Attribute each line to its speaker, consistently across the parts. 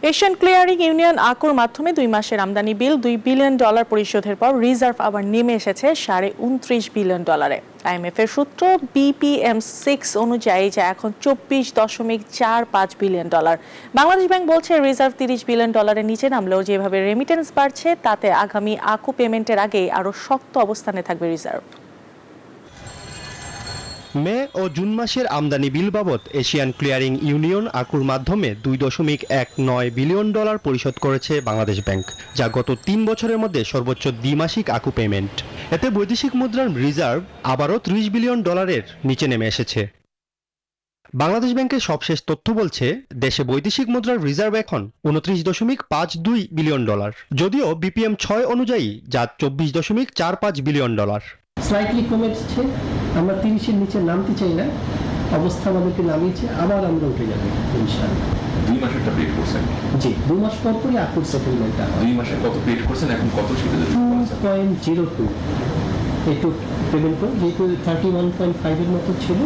Speaker 1: Asian clearing union ACUর মাধ্যমে 2 মাসের আমদানি বিল $2 বিলিয়ন পরিশোধের পর রিজার্ভ আবার নেমে এসেছে $29.5 বিলিয়ন। IMF এর সূত্র BPM6 অনুযায়ী যা এখন $24.45 বিলিয়ন। বাংলাদেশ ব্যাংক বলছে রিজার্ভ $30 বিলিয়ন নিচে নামলেও যেভাবে রেমিটেন্স বাড়ছে তাতে আগামী ACU পেমেন্টের আগে আরও শক্ত অবস্থানে থাকবে রিজার্ভ।
Speaker 2: মে ও জুন মাসের আমদানি বিল বাবদ এশিয়ান ক্লিয়ারিং ইউনিয়ন ACUর মাধ্যমে $2.19 বিলিয়ন পরিশোধ করেছে বাংলাদেশ ব্যাংক, যা গত 3 বছরের মধ্যে সর্বোচ্চ দ্বিমাসিক ACU পেমেন্ট। এতে বৈদেশিক মুদ্রার রিজার্ভ আবারও $30 বিলিয়ন নিচে নেমে এসেছে। বাংলাদেশ ব্যাংকের সবশেষ তথ্য বলছে দেশে বৈদেশিক মুদ্রার রিজার্ভ এখন $29.52 বিলিয়ন, যদিও BPM6 অনুযায়ী যা $24.45 বিলিয়ন।
Speaker 3: স্লাইটলি কমেছে, আমরা 30-এর নিচে নামতে চাই না, অবস্থা আমাদেরকে নামিয়েছে, আবার আমরা উঠে যাবো ইনশাআল্লাহ।
Speaker 4: 2 মাসেরটা পেড করছেন?
Speaker 3: জি, 2 মাস পর পরই ACUর সেটেলমেন্টটা হয়।
Speaker 4: 2 মাসে কত পেড করছেন, এখন কত সেটা
Speaker 3: 2.02 একটু পেমেন্ট করে, যেহেতু 31.5 এর মতো ছিল,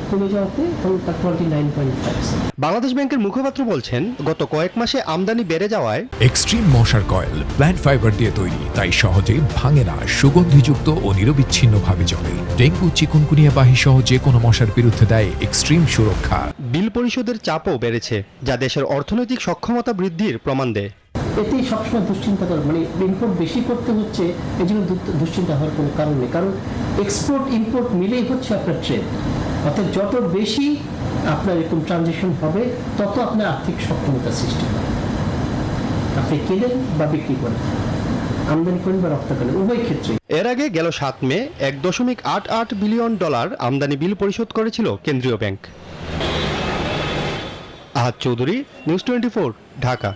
Speaker 3: কমে যাওয়াতে তার 29.5।
Speaker 2: বাংলাদেশ ব্যাংকের মুখপাত্র বলছেন গত কয়েক মাসে আমদানি বেড়ে যাওয়ায়
Speaker 5: এক্সট্রিম মশার কয়েল প্ল্যান্ট ফাইবার দিয়ে তৈরি, তাই সহজে ভাঙে না, সুগন্ধিযুক্ত ও নিরবিচ্ছিন্নভাবে জ্বলে। ডেঙ্গু, চিকুনগুনিয়া বাহি সহ যে কোনো মশার বিরুদ্ধে দেয় এক্সট্রিম সুরক্ষা।
Speaker 2: বিল পরিশোধের চাপও বেড়েছে, যা দেশের অর্থনৈতিক সক্ষমতা বৃদ্ধির প্রমাণ দেয়।
Speaker 3: এতেই সবসময় দুশ্চিন্তা করার, মানে ইম্পোর্ট বেশি করতে হচ্ছে, এই জন্য দুশ্চিন্তা হওয়ার কোনো কারণ নেই, কারণ এক্সপোর্ট ইম্পোর্ট মিলেই হচ্ছে আপনার ট্রেড। অর্থাৎ যত বেশি আপনার এরকম ট্রানজিশন হবে তত আপনার আর্থিক সক্ষমতা সৃষ্টি হবে। আপনি কেনেন বা বিক্রি করেন, আমদানি করেন বা রপ্তানি করেন, উভয় ক্ষেত্রে।
Speaker 2: এর আগে গেল 7 মে $1.88 বিলিয়ন আমদানি বিল পরিশোধ করেছিল কেন্দ্রীয় ব্যাংক। আহাদ চৌধুরী, নিউজ 24, ঢাকা।